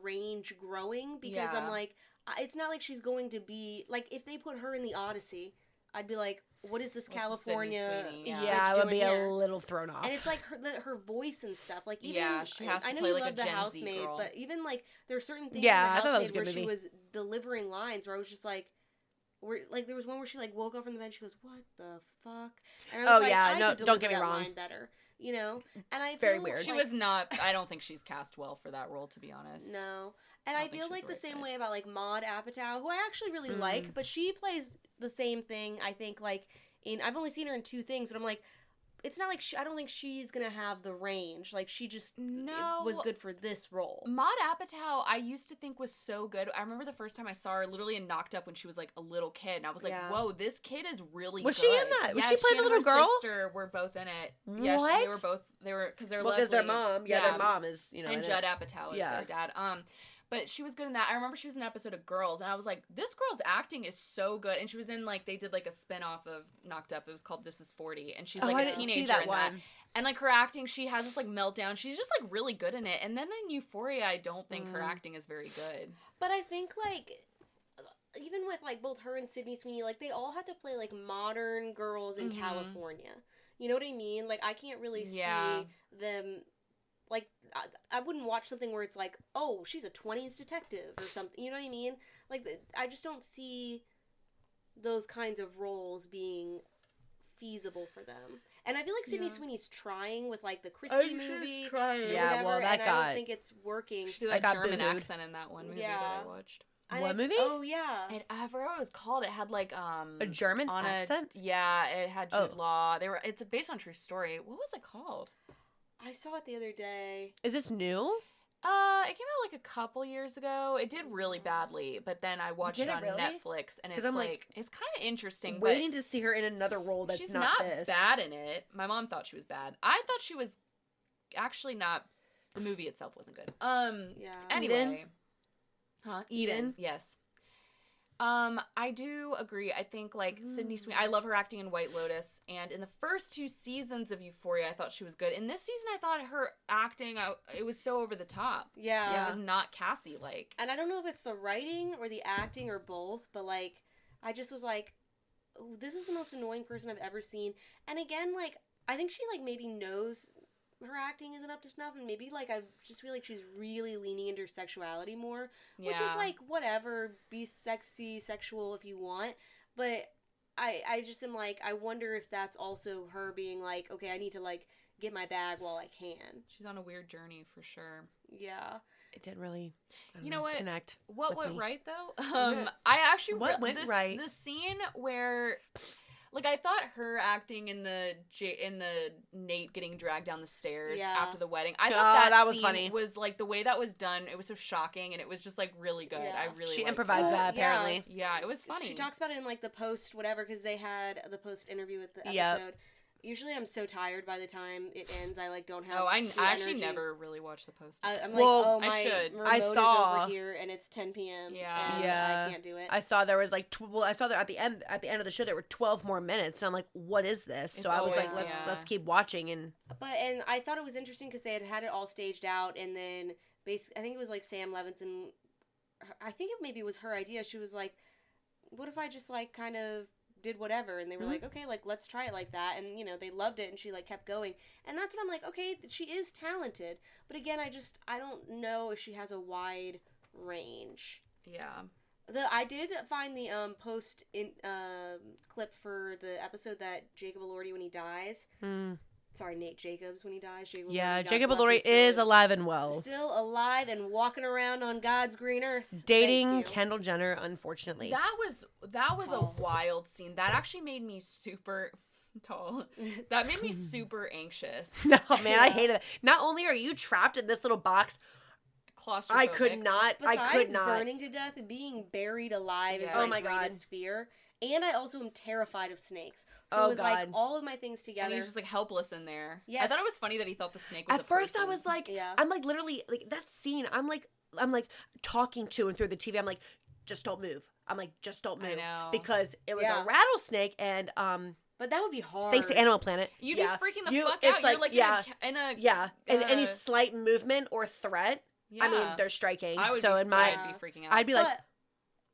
range growing because I'm like, it's not like she's going to be, like, if they put her in the Odyssey, I'd be like, what is this California? Yeah, I would be a little thrown off. And it's like her voice and stuff. Like, even she has to I know play you like love a The Gen Z Housemaid, girl. but even like there are certain things Yeah, in I The thought that was a Housemaid good where she movie. was delivering lines where I was just like, there was one where she like woke up from the bed, she goes, "What the fuck?" And I was I could don't get me deliver that wrong. line better, you know. And I Very feel weird. She like, was not. I don't think she's cast well for that role, to be honest. no. And I feel like the same fit. way about like Maude Apatow, who I actually really like, but she plays the same thing. I think like I've only seen her in 2 things, but I'm like, it's not like I don't think she's gonna have the range. Like she just was good for this role. Maude Apatow, I used to think was so good. I remember the first time I saw her, literally in Knocked Up when she was like a little kid, and I was like, "Whoa, this kid is really." Was good. she in that? Was she playing the little and her girl? Sister were both in it. What? Yeah, they were both. They were because they're because their mom. Yeah, their mom is and Judd Apatow is their dad. But she was good in that. I remember she was in an episode of Girls, and I was like, this girl's acting is so good. And she was in, like, they did, like, a spinoff of Knocked Up. It was called This Is 40. And she's, like, a teenager in that. And, like, her acting, she has this, like, meltdown. She's just, like, really good in it. And then in Euphoria, I don't think her acting is very good. But I think, like, even with, like, both her and Sydney Sweeney, like, they all had to play, like, modern girls in California. You know what I mean? Like, I can't really see them... Like, I wouldn't watch something where it's like, oh, she's a 20s detective or something. You know what I mean? Like, I just don't see those kinds of roles being feasible for them. And I feel like Sydney Sweeney's trying with, like, the Christie movie. Yeah, well, that got... I don't think it's working. She did that German accent in that one movie that I watched. What movie? Oh, yeah. And I forgot what it was called. It had, like, a German accent? Yeah, it had Jude Law. It's based on a true story. What was it called? I saw it the other day. Is this new? It came out like a couple years ago. It did really badly, but then I watched it on Netflix, and it's like it's kind of interesting. Waiting to see her in another role that's she's not this. Bad in it. My mom thought she was bad. I thought she was actually not. The movie itself wasn't good. Yeah. Anyway, Eden. Yes. I do agree. I think, like, Sydney Sweeney, I love her acting in White Lotus, and in the first 2 seasons of Euphoria, I thought she was good. In this season, I thought her acting, it was so over the top. Yeah. It was not Cassie-like. And I don't know if it's the writing or the acting or both, but, like, I just was like, oh, this is the most annoying person I've ever seen. And again, like, I think she, like, maybe knows her acting isn't up to snuff, and maybe, like, I just feel like she's really leaning into her sexuality more, which is, like, whatever, be sexy, sexual if you want, but I just am like, I wonder if that's also her being like, okay, I need to like get my bag while I can. She's on a weird journey for sure. Yeah. It didn't really, you know what? Connect. What went me. right though? I actually what went right? The scene where, like, I thought her acting in the Nate getting dragged down the stairs after the wedding. I thought that was scene funny. Was like the way that was done. It was so shocking, and it was just like really good. Yeah. I really she liked improvised it. that apparently. Yeah, it was funny. She talks about it in like the post whatever because they had the post interview with the episode. Yep. Usually I'm so tired by the time it ends. I like don't have. Oh, I actually energy. never really watched the post. I'm like, Well, my I should. remote I saw is over here and it's 10 p.m. Yeah. and Yeah. I can't do it. I saw there was like I saw that at the end of the show there were 12 more minutes and I'm like, what is this? So I was like, let's keep watching and I thought it was interesting because they had it all staged out and then basically I think it was like Sam Levinson. I think it maybe was her idea. She was like, what if I just like kind of did whatever, and they were like, okay, like let's try it like that, and you know they loved it and she like kept going, and that's what I'm like, okay, she is talented, but again I don't know if she has a wide range. Yeah. I did find the post in clip for the episode that Jacob Elordi when he dies. Sorry, Nate Jacobs when he dies. Jacob Elordi is alive and well. Still alive and walking around on God's green earth. Dating Kendall Jenner, unfortunately. That was a wild scene. That actually made me super tall. That made me super anxious. No, man, I hated it. Not only are you trapped in this little box, Claustrophobic. I could not. Besides burning to death, being buried alive is my greatest fear. And I also am terrified of snakes. So it was like all of my things together. And he's just like helpless in there. Yes. I thought it was funny that he thought the snake was At first I was like, I'm like literally like that scene. I'm like talking to him through the TV. I'm like, just don't move. I'm like, just don't move. I know. Because it was a rattlesnake and but that would be hard. Thanks to Animal Planet. You'd be freaking the fuck out. You're like in a and any slight movement or threat, I mean, they're striking. I'd be freaking out. I'd be like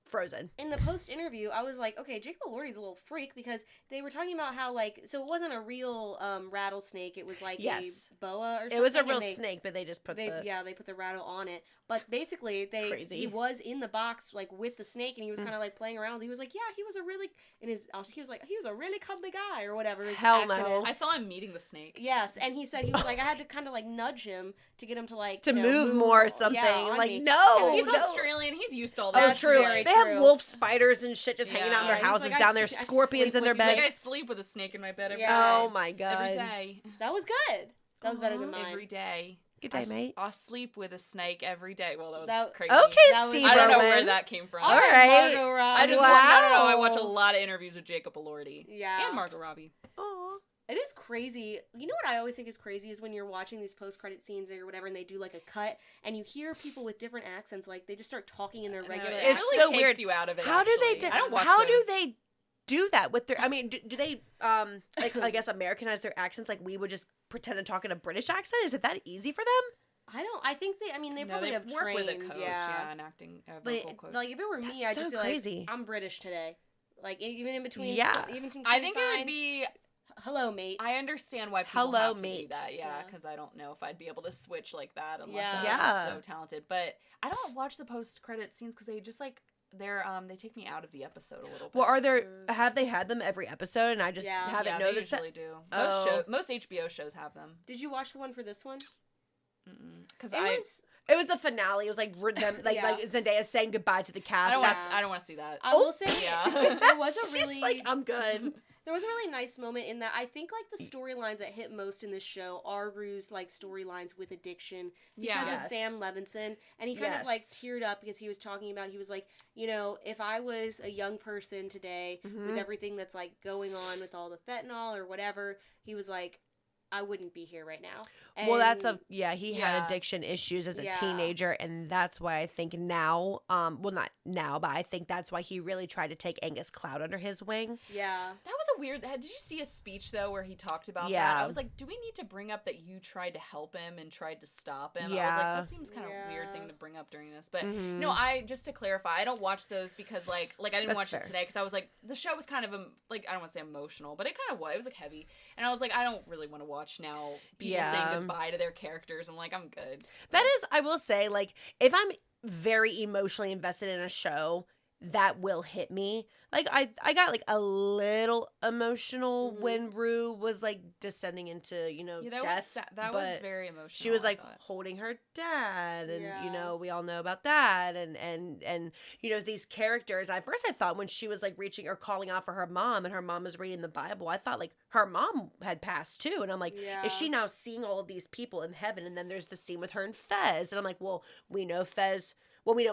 frozen. In the post interview, I was like, okay, Jacob Elordi's a little freak because they were talking about how like so it wasn't a real rattlesnake. It was like a boa or something. It was a real snake, but they just put they put the rattle on it. But basically, he was in the box like with the snake, and he was kind of like playing around. He was like, yeah, he was a really cuddly guy or whatever. Hell no! I saw him meeting the snake. Yes, and he said he was like, I had to kind of like nudge him to get him to like move more or something. Yeah, like me. no, he's Australian. He's used to all that. Oh, true. They have wolf spiders and shit just hanging out in their houses down there. Scorpions in their beds. I sleep with a snake in my bed every day. Oh my god! Every day. That was good. That was better than mine. Every day. Good day, mate. I'll sleep with a snake every day. Well, that was crazy. Okay, Steve. I don't know where that came from. All right. Margot Robbie. I just no. I watch a lot of interviews with Jacob Elordi. Yeah. And Margot Robbie. Aw. It is crazy. You know what I always think is crazy is when you're watching these post-credit scenes or whatever, and they do like a cut, and you hear people with different accents, like they just start talking in their regular. It really so takes weird. You out of it. How actually. do they? I don't watch how those. do they do that with their? I mean, do they like I guess Americanize their accents like we would just pretend to talk in a British accent? Is it that easy for them? I think they. I mean, they probably have work trained. with a coach, and acting. But like, if it were me, I'd just be like, I'm British today. Like even in between. Yeah. Even between I think signs, it would be. Hello, mate. I understand why people have to do that, because I don't know if I'd be able to switch like that unless I was so talented. But I don't watch the post-credit scenes because they just like they take me out of the episode a little bit. Well, have they had them every episode and I just haven't noticed they usually do. Most HBO shows have them. Did you watch the one for this one? Because it was a finale. It was like them, like Zendaya saying goodbye to the cast. I don't want to see that. I will say, there was a really. She's like, I'm good. There was a really nice moment in that I think like the storylines that hit most in this show are Rue's like storylines with addiction because it's Sam Levinson, and he kind of like teared up because he was talking about, he was like, you know, if I was a young person today with everything that's like going on with all the fentanyl or whatever, he was like, I wouldn't be here right now. And well, he had addiction issues as a teenager, and that's why I think now, well, not now, but I think that's why he really tried to take Angus Cloud under his wing. Yeah. That was a weird, did you see a speech, though, where he talked about that? I was like, do we need to bring up that you tried to help him and tried to stop him? Yeah. I was like, that seems kind of a weird thing to bring up during this. But, no, just to clarify, I don't watch those because, like I didn't watch it today because I was like, the show was kind of, like, I don't want to say emotional, but it kind of was. It was, like, heavy. And I was like, I don't really want to watch now people saying goodbye to their characters. I'm like, I'm good. That is, I will say, like, if I'm very emotionally invested in a show that will hit me. Like I got like a little emotional when Rue was like descending into, death. That was very emotional. She was like holding her dad, and we all know about that, and these characters. At first I thought when she was like reaching or calling out for her mom and her mom was reading the Bible, I thought like her mom had passed too, and I'm like, is she now seeing all of these people in heaven? And then there's the scene with her and Fez, and I'm like, well, we know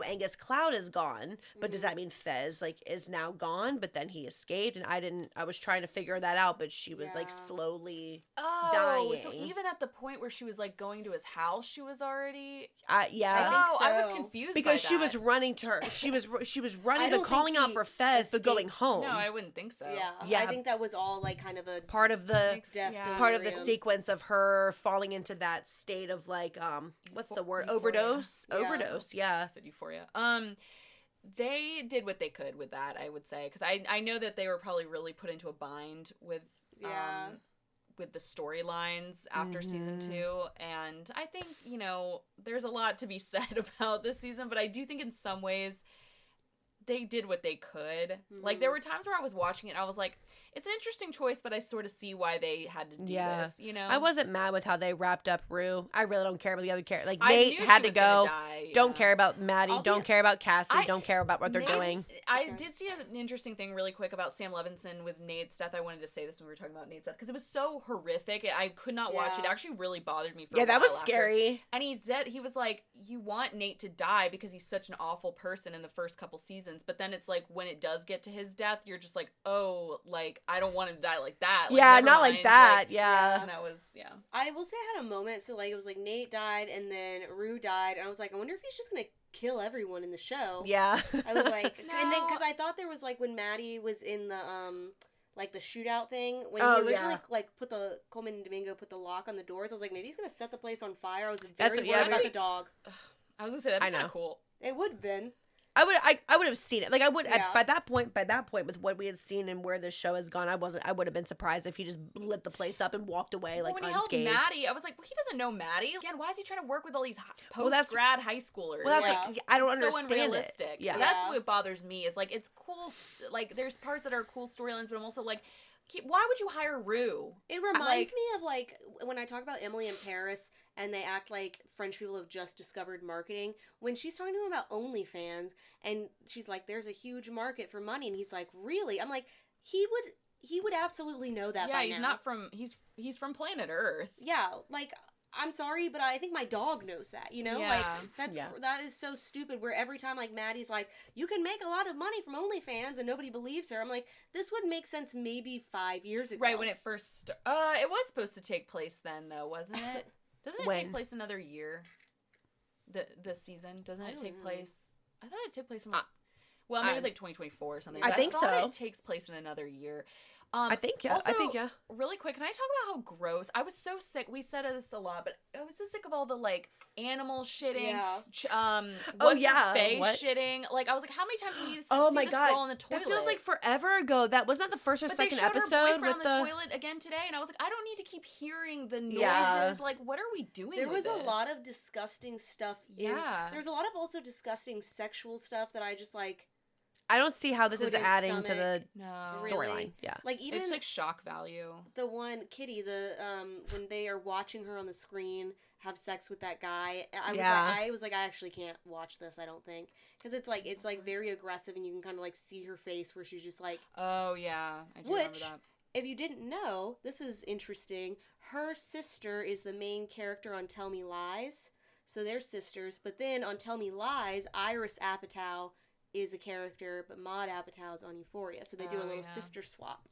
Angus Cloud is gone, but does that mean Fez like is now gone? But then he escaped, and I was trying to figure that out, but she was like slowly dying. So even at the point where she was like going to his house, she was already. I think so. I was confused because by she that. was running to her. She was running but calling out for Fez, but going home. No, I wouldn't think so. Yeah. I think that was all like kind of a part of the part of the sequence of her falling into that state of like what's the word? Euphoria. Overdose. Yeah. I said Euphoria. They did what they could with that, I would say, because I know that they were probably really put into a bind with the storylines after season 2, and I think there's a lot to be said about this season, but I do think in some ways they did what they could. Like there were times where I was watching it and I was like, it's an interesting choice, but I sort of see why they had to do this, I wasn't mad with how they wrapped up Rue. I really don't care about the other characters. Like Nate had to go. Don't care about Maddie. Don't care about Cassie. Don't care about what they're doing. I did see an interesting thing really quick about Sam Levinson with Nate's death. I wanted to say this when we were talking about Nate's death because it was so horrific. I could not watch it. It actually really bothered me for a while that was after. scary. And he was like, you want Nate to die because he's such an awful person in the first couple seasons, but then it's like when it does get to his death, you're just like, oh, like I don't want him to die like that. Like, not like that. And that was I will say I had a moment. So like it was like Nate died and then Rue died, and I was like, I wonder if he's just gonna kill everyone in the show. Yeah. I was like, and then because I thought there was like when Maddie was in the like the shootout thing when he originally like put the Coleman and Domingo put the lock on the doors. I was like, maybe he's gonna set the place on fire. I was very worried about the dog. I was gonna say that'd be kind of cool. It would have been. I would have seen it. Like I would by that point with what we had seen and where this show has gone, I would have been surprised if he just lit the place up and walked away like when unscathed. He held Maddie, I was like, well, he doesn't know Maddie. Again, why is he trying to work with all these post-grad high schoolers? Well, that's like I don't understand so unrealistic. It. Yeah. That's what bothers me is like it's cool. Like there's parts that are cool storylines, but I'm also like, why would you hire Rue? It reminds me of like when I talk about Emily in Paris and they act like French people have just discovered marketing. When she's talking to him about OnlyFans and she's like, there's a huge market for money, and he's like, really? I'm like, he would absolutely know that by now. Yeah, he's not from he's from planet Earth. Yeah, like I'm sorry, but I think my dog knows that, like that is so stupid where every time like Maddie's like, you can make a lot of money from OnlyFans and nobody believes her. I'm like, this would make sense maybe 5 years ago. Right, when it first, it was supposed to take place then though, wasn't it? Doesn't it take place another year? This season? Doesn't it take place? I thought it took place in well, maybe it was like 2024 or something. I think so. It takes place in another year. I think yeah. Really quick, can I talk about how gross? I was so sick. We said this a lot, but I was so sick of all the like animal shitting. Yeah. What's her face shitting? Like I was like, how many times do we need to see this girl in the toilet? That feels like forever ago. That wasn't that the first or second episode her boyfriend on the toilet again today, and I was like, I don't need to keep hearing the noises. Yeah. Like, what are we doing? There was with a lot of disgusting stuff. There was a lot of also disgusting sexual stuff that I just like. I don't see how this is adding to the storyline. Really. Yeah, like even it's like shock value. The one Kitty, when they are watching her on the screen have sex with that guy, I was like, I actually can't watch this. I don't think because it's like very aggressive and you can kind of like see her face where she's just like, oh yeah, I do remember that. If you didn't know, this is interesting. Her sister is the main character on Tell Me Lies, so they're sisters. But then on Tell Me Lies, Iris Apatow is a character, but Maude Apatow is on Euphoria, so they do a little sister swap.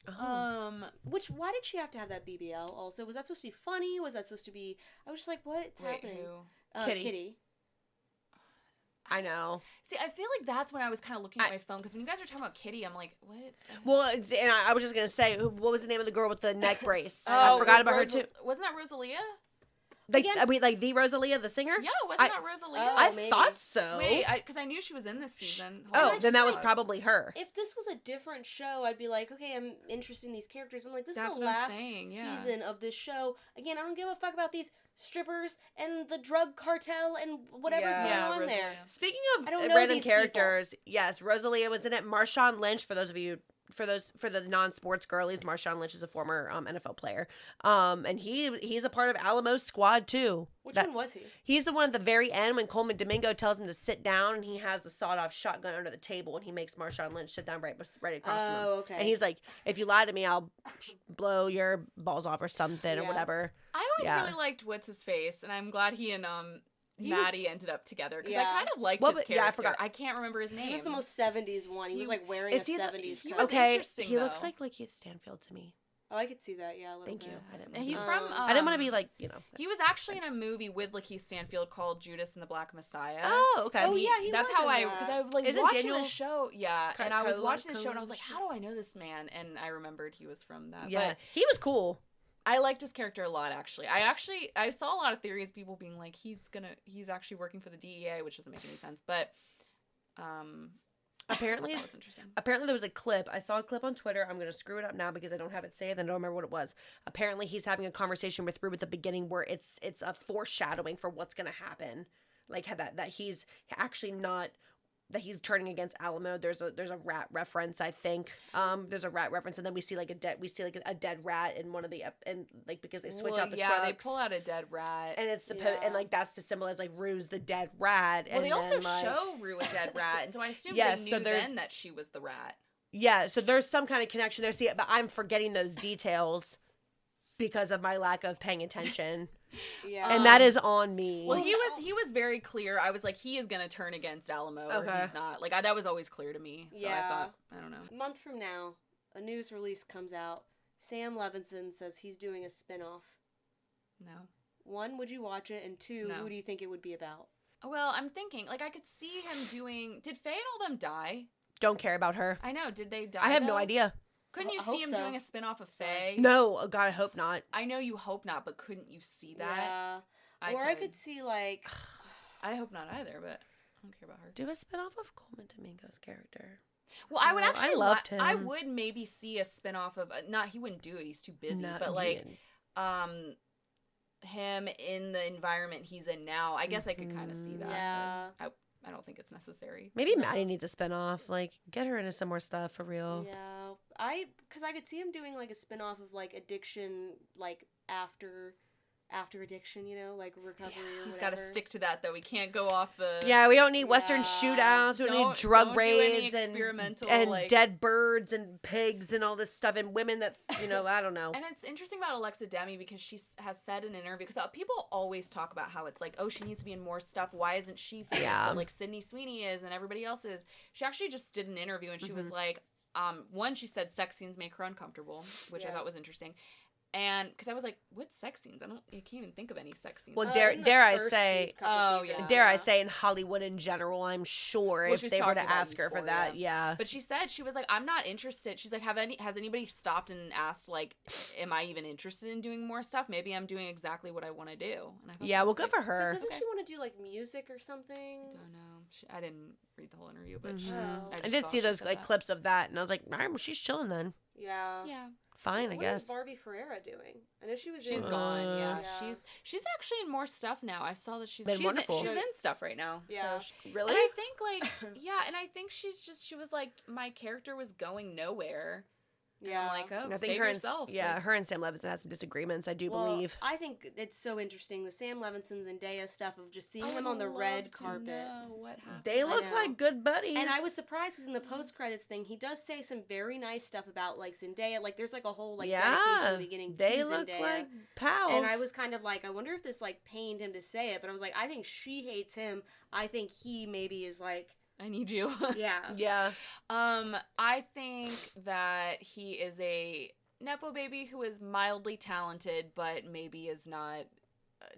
Why did she have to have that BBL also? Was that supposed to be funny? Was that supposed to be... I was just like, what's happening? Who? Kitty. I know. See, I feel like that's when I was kind of looking at my phone, because when you guys are talking about Kitty, I'm like, what? Well, and I was just going to say, what was the name of the girl with the neck brace? I forgot about her too. Wasn't that Rosalia? Like, like the Rosalia, the singer? Yeah, wasn't that Rosalia? I thought so. Wait, because I knew she was in this season. Then that was probably her. If this was a different show, I'd be like, okay, I'm interested in these characters. But I'm like, this is the last season of this show. Again, I don't give a fuck about these strippers and the drug cartel and whatever's going on Rosalia. there. Speaking of random characters, yes, Rosalia was in it. Marshawn Lynch, for the non-sports girlies, Marshawn Lynch is a former NFL player, and he's a part of Alamo's squad too. Which one was he? He's the one at the very end when Coleman Domingo tells him to sit down, and he has the sawed-off shotgun under the table, and he makes Marshawn Lynch sit down right across from him. Oh, okay. And he's like, "If you lie to me, I'll blow your balls off or something or whatever." I always really liked What's His Face, and I'm glad he and Maddie ended up together because I kind of liked his character. Yeah, I forgot. I can't remember his name. He was the most 70s one. He was like wearing a 70s coat. Okay, he looks like Lakeith Stanfield to me. Oh, I could see that. Yeah, a little Thank bit. you. And he's from. I didn't want to be like, you know. He was actually in a movie with Lakeith Stanfield called Judas and the Black Messiah. Oh, okay. Oh, yeah, he that's was how in because that. I was like Isn't watching Daniel the show. Yeah, and I was watching the show and I was like, Cola? how do I know this man? And I remembered he was from that. Yeah, But he was cool. I liked his character a lot, actually. I saw a lot of theories, people being like, he's actually working for the DEA, which doesn't make any sense. But apparently, that was interesting. Apparently, there was a clip. I saw a clip on Twitter. I'm gonna screw it up now because I don't have it saved and I don't remember what it was. Apparently, he's having a conversation with Rue at the beginning where it's a foreshadowing for what's gonna happen, like that he's actually not. That he's turning against Alamo. There's a rat reference, I think. There's a rat reference, and then we see like a dead rat in one of the because they switch out the trucks. They pull out a dead rat, and it's supposed and like that's to symbolize like Rue's the dead rat. Well, and they also then, show Rue a dead rat, and so I assume they knew then that she was the rat. Yeah, so there's some kind of connection there. See, but I'm forgetting those details because of my lack of paying attention. Yeah. And that is on me. Well, he was very clear. I was like, he is gonna turn against Alamo, or he's not. Like that was always clear to me. So I thought, I don't know. A month from now, a news release comes out. Sam Levinson says he's doing a spinoff. No. 1, would you watch it? And 2, who do you think it would be about? Well, I'm thinking, like, I could see him doing. Did Faye and all them die? Don't care about her. I know. Did they die? I have no idea. Couldn't you see him doing a spinoff of Faye? No, oh God, I hope not. I know you hope not, but couldn't you see that? Yeah. I could see like. I hope not either, but I don't care about her. Do a spinoff of Coleman Domingo's character. Well, I would actually. I loved him. I would maybe see a spinoff of. Not he wouldn't do it. He's too busy. But like, him in the environment he's in now. I guess I could kind of see that. Yeah. I don't think it's necessary. Maybe Maddie needs a spinoff. Like, get her into some more stuff for real. Yeah, because I could see him doing like a spinoff of like addiction, like after addiction, you know, like recovery or He's whatever. got to stick to that though. We can't go off the. Yeah, we don't need Western shootouts. We don't need drug raids and like... dead birds and pigs and all this stuff and women that I don't know. And it's interesting about Alexa Demi because she has said in an interview because people always talk about how it's like, oh, she needs to be in more stuff. Why isn't she famous? Yeah. But like Sydney Sweeney is and everybody else is. She actually just did an interview and she was like, one, she said sex scenes make her uncomfortable, which I thought was interesting. And because I was like, what sex scenes? I can't even think of any sex scenes. Well, dare I say, I say in Hollywood in general, I'm sure if they were to ask her for that, But she said, she was like, I'm not interested. She's like, has anybody stopped and asked, like, am I even interested in doing more stuff? Maybe I'm doing exactly what I want to do. And I thought good for her. Doesn't she want to do like music or something? I don't know. I didn't read the whole interview, but I did see those like clips of that, and I was like, all right, well, she's chilling then. Yeah. Fine, I guess. What is Barbie Ferreira doing? I know she's gone. Yeah, she's actually in more stuff now. I saw that she's wonderful. She's in stuff right now. Yeah, so really. And I think like and I think she was like my character was going nowhere. Yeah, like I think save yourself. Her and Sam Levinson had some disagreements. I do believe. I think it's so interesting the Sam Levinson Zendaya stuff of just seeing them on the red carpet. What happened? They look like good buddies. And I was surprised because in the post credits thing, he does say some very nice stuff about like Zendaya. Like there's like a whole like dedication in the beginning to they Zendaya. look like pals. And I was kind of like, I wonder if this like pained him to say it, but I was like, I think she hates him. I think he maybe is like. I need you. Yeah. I think that he is a nepo baby who is mildly talented, but maybe is not,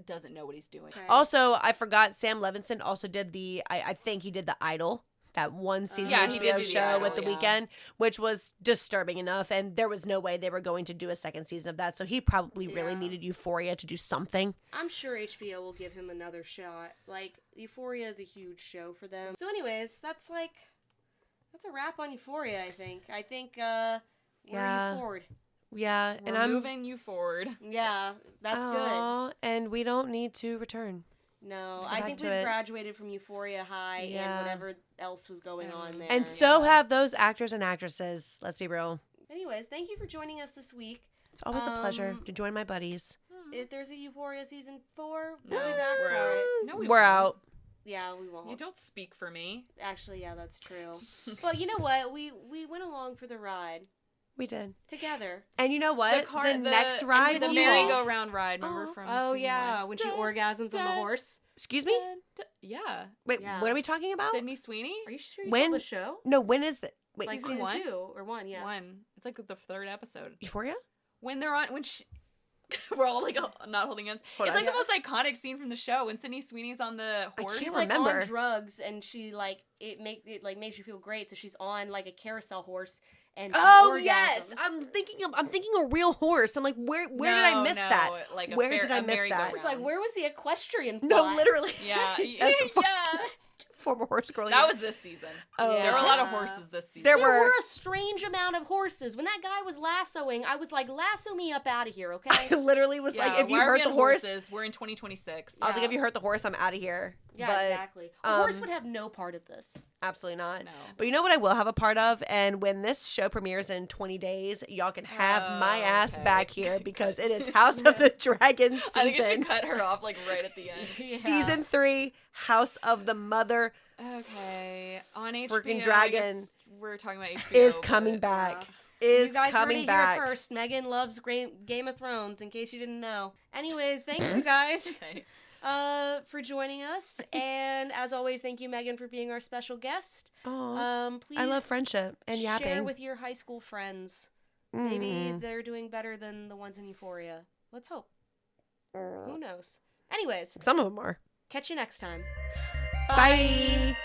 doesn't know what he's doing. Okay. Also, I forgot Sam Levinson also did I think he did The Idol. that one season Yeah, he did HBO do The show Idol, with The yeah. Weeknd, which was disturbing enough, and there was no way they were going to do a second season of that. So he probably really Yeah. needed Euphoria to do something. I'm sure HBO will give him another shot. Like, Euphoria is a huge show for them. So anyways, that's a wrap on Euphoria, I think. We're Yeah. forward. Yeah, We're and I'm moving you forward. Yeah, that's good. Aw, and we don't need to return. No, Go I back think to we've it. graduated from Euphoria High Yeah. and whatever else was going on there. And so Yeah. have those actors and actresses. Let's be real. Anyways, thank you for joining us this week. It's always a pleasure to join my buddies. If there's a Euphoria season 4, No, we'll be back we're for out. it. No, we We're won't. out. Yeah, we won't. You don't speak for me. Actually, yeah, that's true. But you know what? We went along for the ride We did. together. And you know what? The next ride with the we you will- all. merry-go-round ride. Remember from Oh season yeah, one? when she orgasms on the horse. Excuse me? Yeah. Wait, Yeah. what are we talking about? Sydney Sweeney? Are you sure you When- saw the show? No, when is the wait? Like season season one? 2 or 1? Yeah. One. It's like the third episode. Euphoria? When they're on, when she, we're all like not holding hands. Hold It's on. like the most iconic scene from the show when Sydney Sweeney's on the I horse. can't She's like remember. on drugs and she like it makes you feel great. So she's on like a carousel horse and she Oh orgasms. yes, I'm thinking a real horse. I'm like, where did I miss that? Like Where did I miss that? merry-go-round. It's like, where was the equestrian No, plot? literally. Yeah, That's the yeah. former horse girl. That was this season. Oh. There were a lot of Yeah. horses this season. There There were- were a strange amount of horses. When that guy was lassoing, I was like, lasso me up out of here, okay? I literally was like, if you why are we hurt the on horse, horses? We're in 2026. I was like, Yeah. if you hurt the horse, I'm out of here. Yeah, But exactly. A horse would have no part of this. absolutely not. No. But you know what I will have a part of? And when this show premieres in 20 days, y'all can have my ass okay. back here because it is House of the Dragon I think you season. should cut her off like right at the end. Yeah. Season 3, House of the Mother Okay, on HBO, Freaking I Dragon guess we're talking about HBO. is coming but- back. You Is guys coming heard it back. here first. Megan loves Game of Thrones, in case you didn't know. Anyways, thanks you guys Okay. for joining us. And as always, thank you, Megan, for being our special guest. Aw, Please I love friendship and share yapping. with your high school friends. Maybe Mm. they're doing better than the ones in Euphoria. Let's hope. Who knows? Anyways, Some of them are. catch you next time. Bye.